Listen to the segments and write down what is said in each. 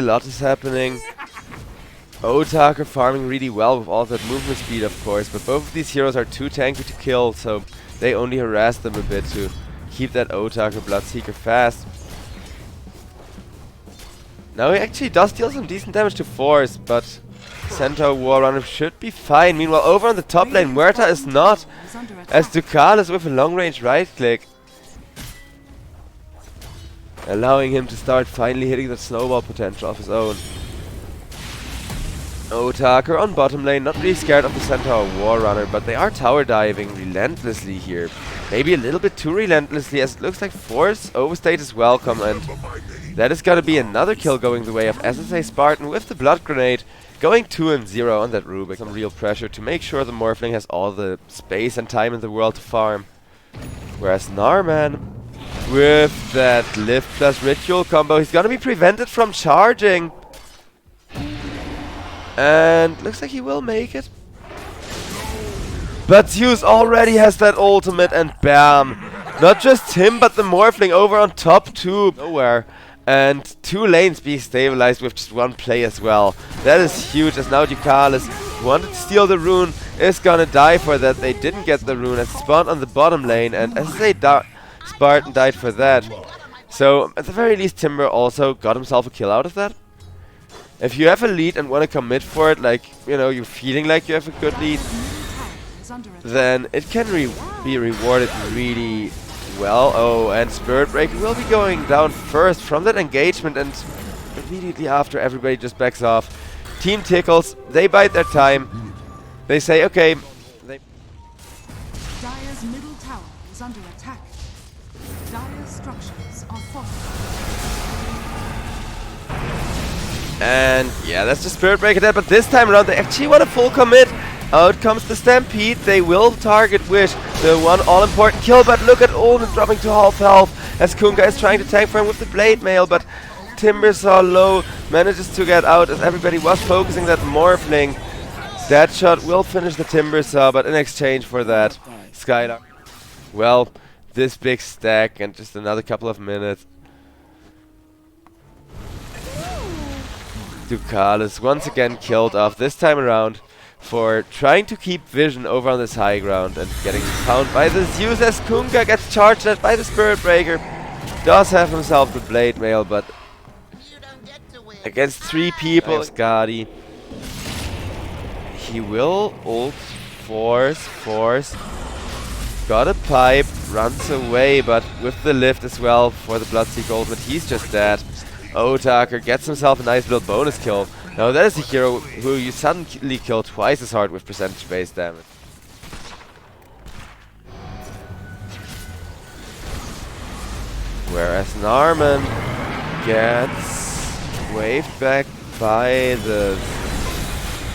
A lot is happening. Otaker farming really well with all that movement speed, of course, but both of these heroes are too tanky to kill, so they only harass them a bit to keep that Otaker Bloodseeker fast. Now he actually does deal some decent damage to Force, but Centaur Warrunner should be fine. Meanwhile, over on the top lane, Muerta is not, as Dukalis with a long-range right-click, allowing him to start finally hitting the snowball potential of his own. Otaker on bottom lane, not really scared of the Centaur Warrunner, but they are tower diving relentlessly here. Maybe a little bit too relentlessly, as it looks like Force Overstate is welcome, and that is gonna be another kill going the way of SsaSpartan with the Blood Grenade, going 2-0 on that Rubik. Some real pressure to make sure the Morphling has all the space and time in the world to farm. Whereas NARMAN, with that Lift plus Ritual combo, he's gonna be prevented from charging. And looks like he will make it. But Zeus already has that ultimate, and bam! Not just him, but the Morphling over on top too. Nowhere. And 2 lanes being stabilized with just 1 play as well. That is huge, as now Dukalis, who wanted to steal the rune, is gonna die for that. They didn't get the rune, as it spawned on the bottom lane, and SsaSpartan died for that. So, at the very least, Timber also got himself a kill out of that. If you have a lead and want to commit for it, like, you know, you're feeling like you have a good lead, then it can be rewarded really well. Oh, and Spirit Break will be going down first from that engagement, and immediately after everybody just backs off. Team Tickles, they bide their time. They say, okay. Dire's middle tower is under attack. Dire's structures are fortified. And yeah, that's the Spirit Breaker there, but this time around they actually want a full commit. Out comes the Stampede. They will target Wish, the one all-important kill, but look at Ulnit dropping to half health as Kunkka is trying to tank for him with the Blade Mail, but Timbersaw low manages to get out as everybody was focusing that Morphling. That shot will finish the Timbersaw, but in exchange for that, Skylark. Well, this big stack and just another couple of minutes. Dukalis once again killed off, this time around, for trying to keep vision over on this high ground and getting found by the Zeus as Kunkka gets charged at by the Spirit Breaker. Does have himself the Blade Mail, but against 3 people, Skadi. He will ult, force. Got a pipe, runs away, but with the lift as well for the Bloodseeker ultimate, he's just dead. Otaker gets himself a nice little bonus kill. Now that is a hero who you suddenly kill twice as hard with percentage-based damage. Whereas NARMAN gets waved back by the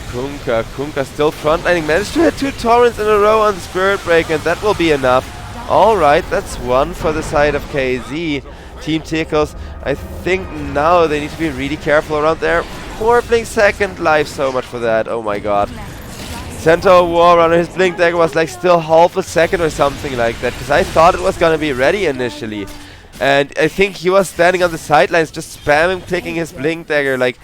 Kunkka. Kunkka still frontlining, managed to hit 2 torrents in a row on the Spirit Breaker, and that will be enough. Alright, that's 1 for the side of KZ. Team Tickles, I think now they need to be really careful around there. Morphling second life, so much for that, oh my god. Centaur Warrunner, his Blink Dagger was like still half a second or something like that, because I thought it was gonna be ready initially. And I think he was standing on the sidelines just spamming, clicking his Blink Dagger like...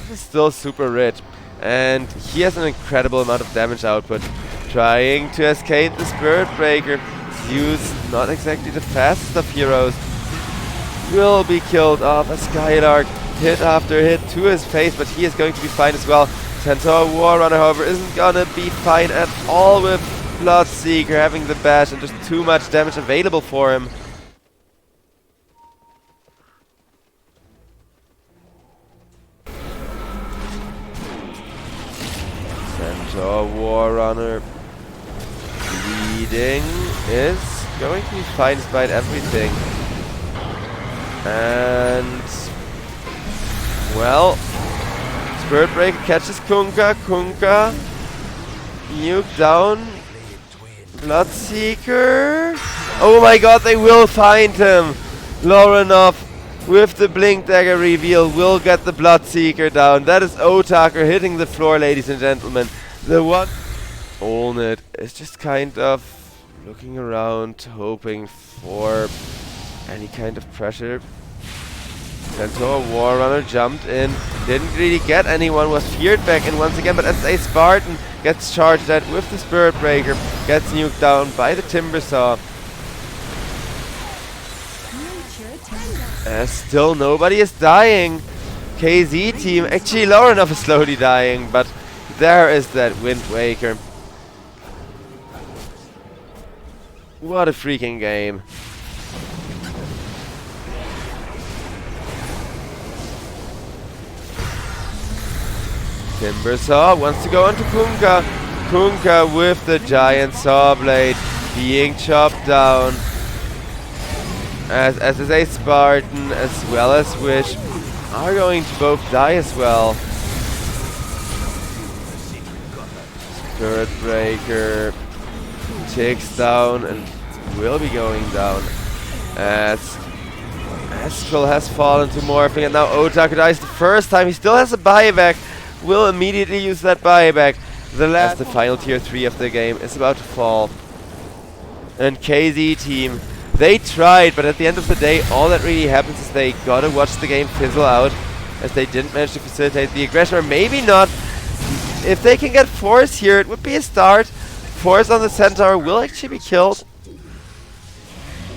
This is still super rich. And he has an incredible amount of damage output. Trying to escape the Spirit Breaker. Zeus, not exactly the fastest of heroes, will be killed off. A Skylark, hit after hit to his face, but he is going to be fine as well. Centaur Warrunner, however, isn't gonna be fine at all with Bloodseeker having the bash and just too much damage available for him. Centaur Warrunner bleeding is going to be fine despite everything. And well, Spirit Breaker catches Kunkka. Kunkka nuke down Bloodseeker. Oh my god, they will find him. lorenof with the Blink Dagger reveal will get the Bloodseeker down. That is Otaker hitting the floor, ladies and gentlemen. The one Ulnit is just kind of looking around, hoping for any kind of pressure. Centaur War Runner jumped in, didn't really get anyone, was feared back in once again, but SsaSpartan gets charged at with the Spirit Breaker, gets nuked down by the Timber Saw. Still nobody is dying. KZ team, actually lorenof is slowly dying, but there is that Wind Waker. What a freaking game. Timber Saw wants to go onto Kunkka. Kunkka with the giant saw blade being chopped down. As SsaSpartan as well as Wish are going to both die as well. Spirit Breaker ticks down and will be going down. As Astral has fallen to Morphing, and now Otaker dies the first time. He still has a buyback. Will immediately use that buyback. The final tier 3 of the game is about to fall. And KZ team, they tried, but at the end of the day, all that really happens is they gotta watch the game fizzle out, as they didn't manage to facilitate the aggression, or maybe not. If they can get Force here, it would be a start. Force on the Centaur will actually be killed.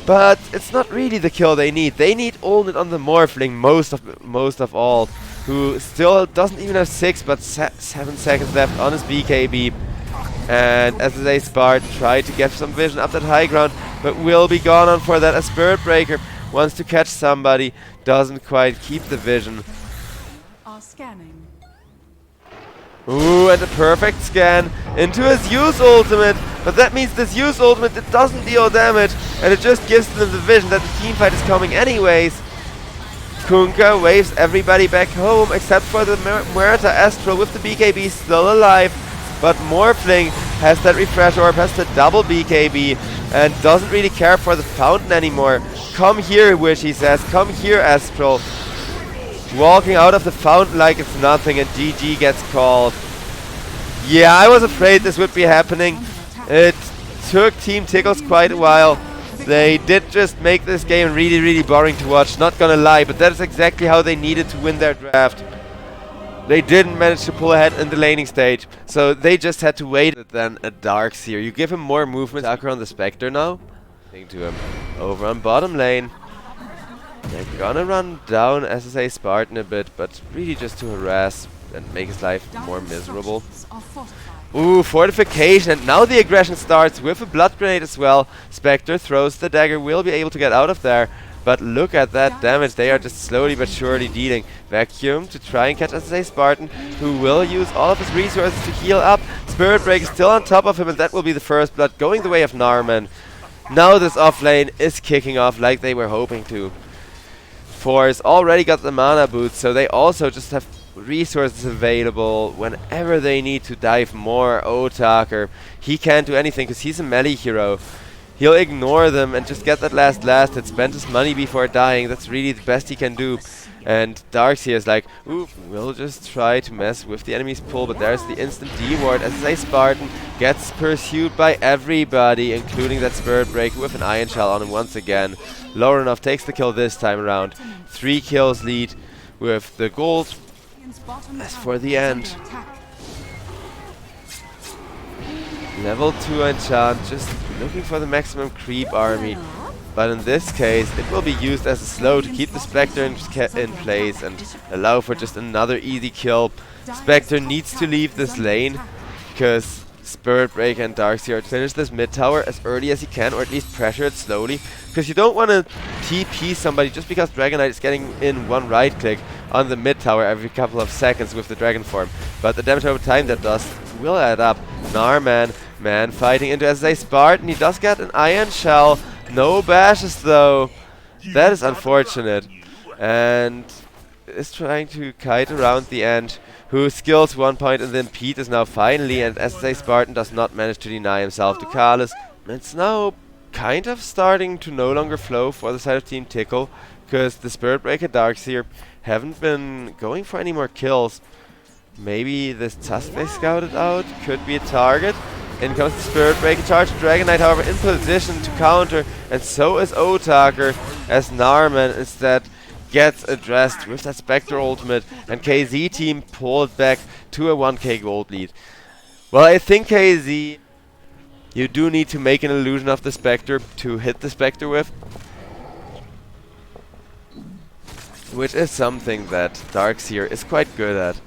But it's not really the kill they need. They need Ulnit on the Morphling most of all, who still doesn't even have 6 but 7 seconds left on his BKB. And SsaSpartan tried to get some vision up that high ground, but will be gone on for that. A Spirit Breaker wants to catch somebody, doesn't quite keep the vision. Are scanning. Ooh, and a perfect scan into his use ultimate. But that means this use ultimate, it doesn't deal damage, and it just gives them the vision that the team fight is coming anyways. Kunkka waves everybody back home except for the Muerta Astral with the BKB still alive. But Morphling has that refresh orb, has the double BKB, and doesn't really care for the fountain anymore. Come here, Wish, he says. Come here, Astral. Walking out of the fountain like it's nothing, and GG gets called. Yeah, I was afraid this would be happening. It took Team Tickles quite a while. They did just make this game really, really boring to watch, not gonna lie, but that is exactly how they needed to win their draft. They didn't manage to pull ahead in the laning stage, so they just had to wait. Then a Darkseer. You give him more movement. Tucker on the Spectre now. To him. Over on bottom lane. They're gonna run down SsaSpartan a bit, but really just to harass and make his life more miserable. Ooh, fortification, and now the aggression starts with a blood grenade as well. Spectre throws the dagger, will be able to get out of there. But look at that damage, they are just slowly but surely dealing. Vacuum to try and catch SsaSpartan, who will use all of his resources to heal up. Spirit Break is still on top of him, and that will be the first blood going the way of NARMAN. Now this offlane is kicking off like they were hoping to. Force already got the mana boots, so they also just have resources available whenever they need to dive more. Otaker, he can't do anything because he's a melee hero. He'll ignore them and just get that last hit, spend his money before dying. That's really the best he can do. And Darkseer is like, ooh, we'll just try to mess with the enemy's pull, but there's the instant D-ward. SsaSpartan gets pursued by everybody, including that Spirit Breaker with an Iron Shell on him once again. lorenof takes the kill this time around. 3 kills lead with the gold. As for the end, level 2 enchant, just looking for the maximum creep army. But in this case, it will be used as a slow to keep the Spectre in place and allow for just another easy kill. Spectre needs to leave this lane, because Spirit Breaker and Darkseer finish this mid tower as early as he can, or at least pressure it slowly. Because you don't want to TP somebody just because Dragon Knight is getting in one right click on the mid tower every couple of seconds with the Dragon form. But the damage over time that does will add up. NARMAN, man fighting into SsaSpartan. He does get an Iron Shell. No bashes though. That is unfortunate. And is trying to kite around the end. Who skills 1 point and then Pete is now finally, and SsaSpartan does not manage to deny himself to Dukalis. It's now kind of starting to no longer flow for the side of Team Tickle, because the Spirit Breaker Darkseer haven't been going for any more kills. Maybe this tusk they scouted out could be a target. In comes the Spirit Breaker charge. Dragon Knight, however, in position to counter, and so is Otaker, as NARMAN instead gets addressed with that Spectre ultimate, and KZ team pulled back to a 1k gold lead. Well, I think KZ, you do need to make an illusion of the Spectre to hit the Spectre with, which is something that Darkseer is quite good at.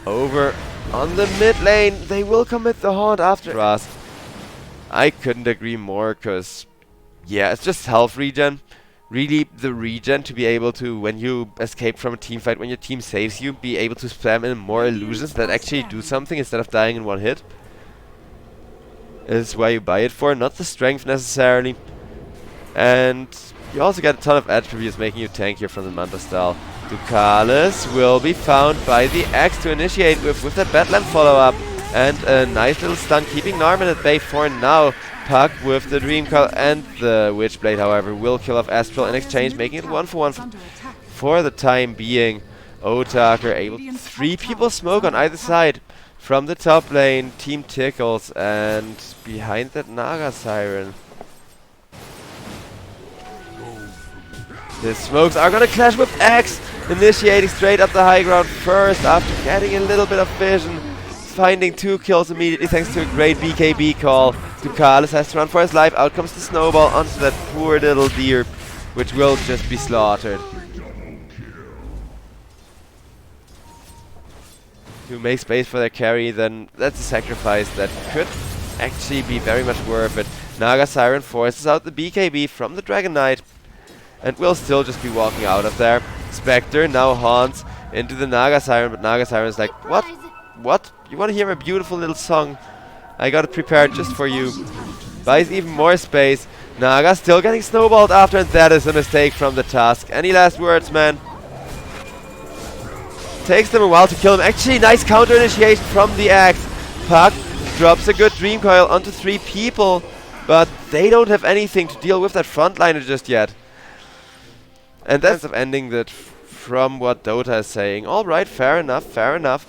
Over on the mid lane, they will commit the haunt after us. I couldn't agree more, cause yeah, it's just health regen. Really, the regen to be able to, when you escape from a team fight, when your team saves you, be able to spam in more illusions that actually do something instead of dying in one hit. Is why you buy it for, not the strength necessarily. And you also get a ton of attributes making you tankier from the Manta style. Dukalis will be found by the Axe to initiate with the Bedlam follow-up. And a nice little stun keeping NARMAN at bay for now. Puck with the Dream Coil and the Witchblade, however, will kill off Astral in exchange, making it 1-for-1 for the time being. Otaker able to 3 people smoke on either side. From the top lane, Team Tickles, and behind that Naga Siren. The smokes are gonna clash with Axe, initiating straight up the high ground first after getting a little bit of vision. Finding 2 kills immediately thanks to a great BKB call. Dukalis has to run for his life. Out comes the snowball onto that poor little deer, which will just be slaughtered. To make space for their carry, then that's a sacrifice that could actually be very much worth it. Naga Siren forces out the BKB from the Dragon Knight, and will still just be walking out of there. Spectre now haunts into the Naga Siren, but Naga Siren is like, what? What? You want to hear a beautiful little song? I got it prepared just for you. Buys even more space. Naga still getting snowballed after, and that is a mistake from the Tusk. Any last words, man? Takes them a while to kill him. Actually, nice counter initiation from the Axe. Puck drops a good Dream Coil onto 3 people, but they don't have anything to deal with that frontliner just yet. And that's of ending that from what Dota is saying. Alright, fair enough, fair enough.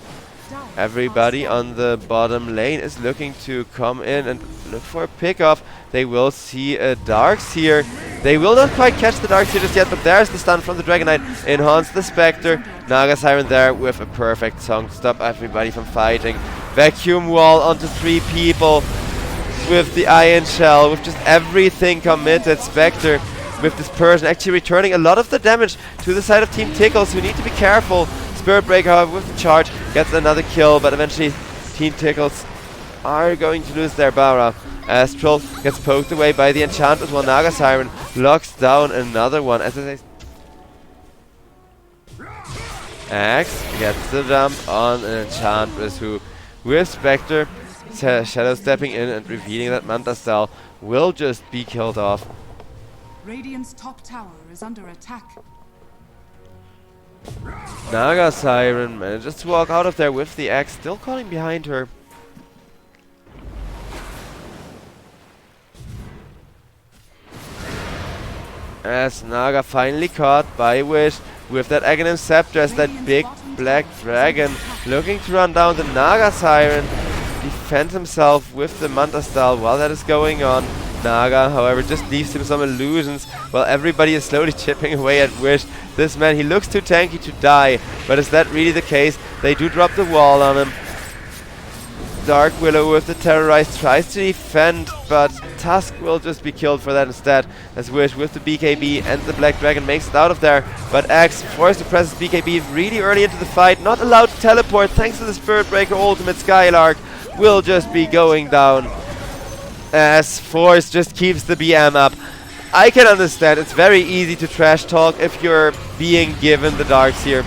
Everybody on the bottom lane is looking to come in and look for a pick-off. They will see a Darkseer. They will not quite catch the Darkseer just yet, but there's the stun from the Dragon Knight. Enhance the Spectre. Naga Siren there with a perfect song to stop everybody from fighting. Vacuum wall onto 3 people with the Iron Shell, with just everything committed. Spectre with dispersion actually returning a lot of the damage to the side of Team Tickles, who need to be careful. Spirit Breaker, however, with the charge gets another kill, but eventually Team Tickles are going to lose their Bara. Astral gets poked away by the Enchantress, while Naga Siren locks down another one. As I say, Axe gets the jump on an Enchantress who, with Spectre shadow stepping in and revealing that Manta style, will just be killed off. Radiant's top tower is under attack. Naga Siren manages to walk out of there with the Axe, still calling behind her. As Naga finally caught by Wish with that Aghanim Scepter, as that big black dragon looking to run down the Naga Siren, defend himself with the Manta style while that is going on. Naga, however, just leaves him some illusions while everybody is slowly chipping away at Wish. This man, he looks too tanky to die, but is that really the case? They do drop the wall on him. Dark Willow with the Terrorize tries to defend, but Tusk will just be killed for that instead, as Wish with the BKB and the Black Dragon makes it out of there. But Axe forced to press his BKB really early into the fight, not allowed to teleport thanks to the Spirit Breaker ultimate. Skylark will just be going down, as Force just keeps the BM up. I can understand, it's very easy to trash talk if you're being given the Darkseer.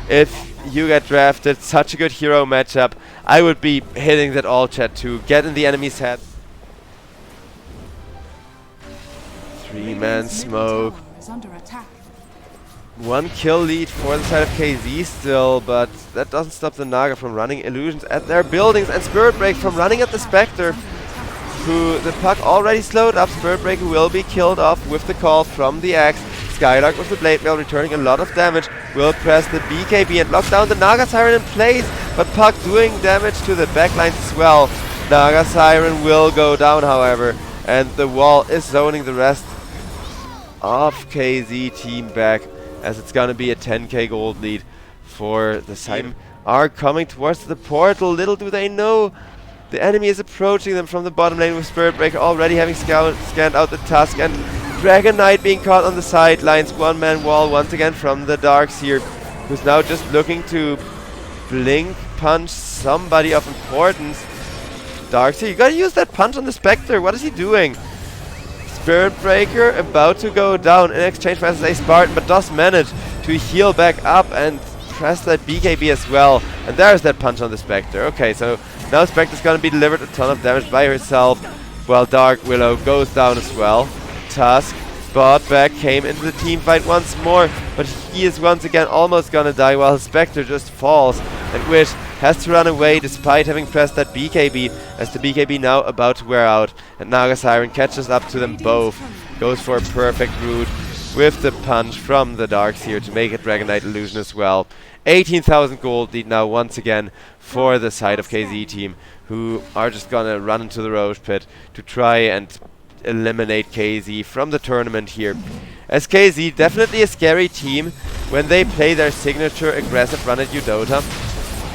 If you get drafted, such a good hero matchup, I would be hitting that all chat too. Get in the enemy's head. 3-man smoke. 1 kill lead for the side of KZ still, but that doesn't stop the Naga from running illusions at their buildings, and Spirit Break from running at the Spectre, who the Puck already slowed up. Spirit Breaker will be killed off with the call from the Axe. Skylark with the Blade Mail returning a lot of damage. Will press the BKB and lock down the Naga Siren in place, but Puck doing damage to the backlines as well. Naga Siren will go down, however, and the wall is zoning the rest of KZ team back, as it's gonna be a 10k gold lead for the side. Are coming towards the portal. Little do they know, the enemy is approaching them from the bottom lane with Spirit Breaker already having scanned out the Tusk, and Dragon Knight being caught on the sidelines. One-man wall once again from the Darkseer, who's now just looking to blink punch somebody of importance. Darkseer, you gotta use that punch on the Spectre. What is he doing? Spirit Breaker about to go down in exchange for SsaSpartan, but does manage to heal back up and press that BKB as well. And there's that punch on the Spectre. Okay, so now Spectre's gonna be delivered a ton of damage by herself, while Dark Willow goes down as well. Tusk, bot back, came into the team fight once more, but he is once again almost gonna die while Spectre just falls, and Wish has to run away despite having pressed that BKB, as the BKB now about to wear out, and Naga Siren catches up to them both, goes for a perfect route with the punch from the Darkseer to make a Dragon Knight illusion as well. 18,000 gold lead now once again for the side of KZ team, who are just gonna run into the Roche Pit to try and eliminate KZ from the tournament here. As KZ, definitely a scary team when they play their signature aggressive run at you Dota,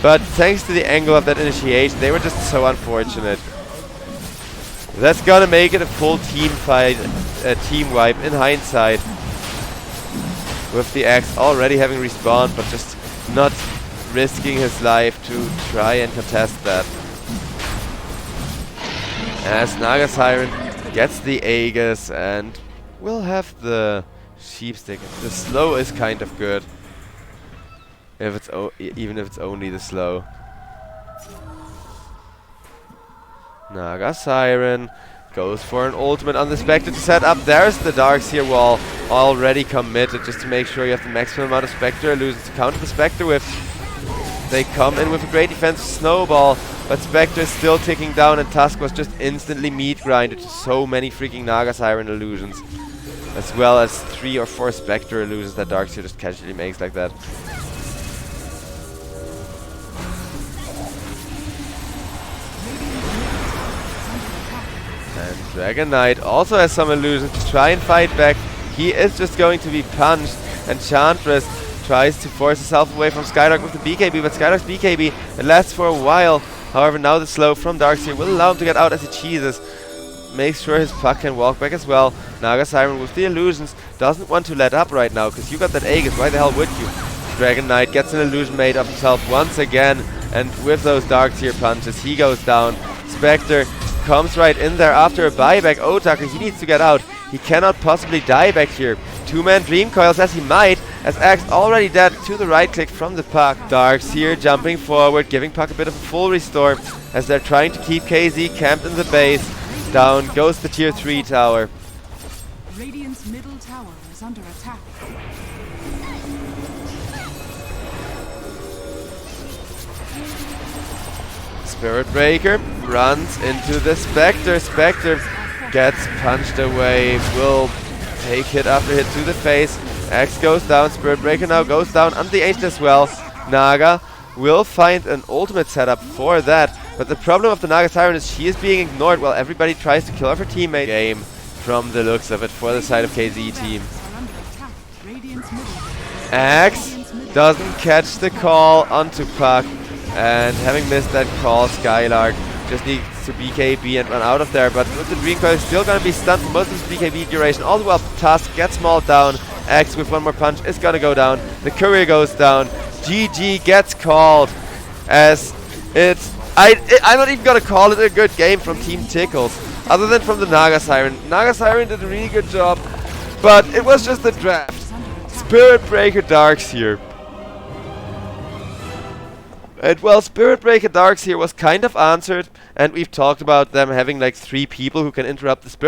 but thanks to the angle of that initiation, they were just so unfortunate. That's gonna make it a full team fight, a team wipe in hindsight, with the Axe already having respawned, but just not risking his life to try and contest that. As Naga Siren gets the Aegis and will have the Sheepstick. The slow is kind of good, if it's even if it's only the slow. Naga Siren goes for an ultimate on the Spectre to set up. There's the Darkseer wall already committed, just to make sure you have the maximum amount of Spectre illusions to counter the Spectre with. They come in with a great defense snowball, but Spectre is still ticking down, and Tusk was just instantly meat grinded to so many freaking Naga Siren illusions, as well as 3 or 4 Spectre illusions that Darkseer just casually makes like that. And Dragon Knight also has some illusions to try and fight back. He is just going to be punched, and Chantress tries to force herself away from Skylark with the BKB, but Skylark's BKB, it lasts for a while. However, now the slow from Darkseer will allow him to get out as he cheeses. Makes sure his Puck can walk back as well. Naga Siren with the illusions doesn't want to let up right now, because you got that Aegis, why the hell would you? Dragon Knight gets an illusion made of himself once again, and with those Darkseer punches, he goes down. Spectre comes right in there after a buyback. Otaker, he needs to get out. He cannot possibly die back here. Two-man Dream Coils as he might, as Axe already dead to the right click from the Puck. Darkseer jumping forward, giving Puck a bit of a full restore, as they're trying to keep KZ camped in the base. Down goes the tier 3 tower. Radiant's middle tower is under attack. Spirit Breaker runs into the Spectre. Spectre gets punched away, will take hit after hit to the face. Axe goes down, Spirit Breaker now goes down, and the Ancient as well. Naga will find an ultimate setup for that, but the problem of the Naga Siren is she is being ignored while everybody tries to kill off her teammate. Game from the looks of it for the side of KZ team. Axe doesn't catch the call onto Puck, and having missed that call, Skylark just needs to BKB and run out of there, but with the Dream Coil still gonna be stunned for most of his BKB duration. All the while Tusk gets mauled down. Axe with one more punch is gonna go down. The courier goes down. GG gets called, as it's I'm not even gonna call it a good game from Team Tickles, other than from the Naga Siren. Naga Siren did a really good job, but it was just a draft. Spirit Breaker Darkseer. And well, Spirit Breaker Darkseer was kind of answered, and we've talked about them having like 3 people who can interrupt the Spirit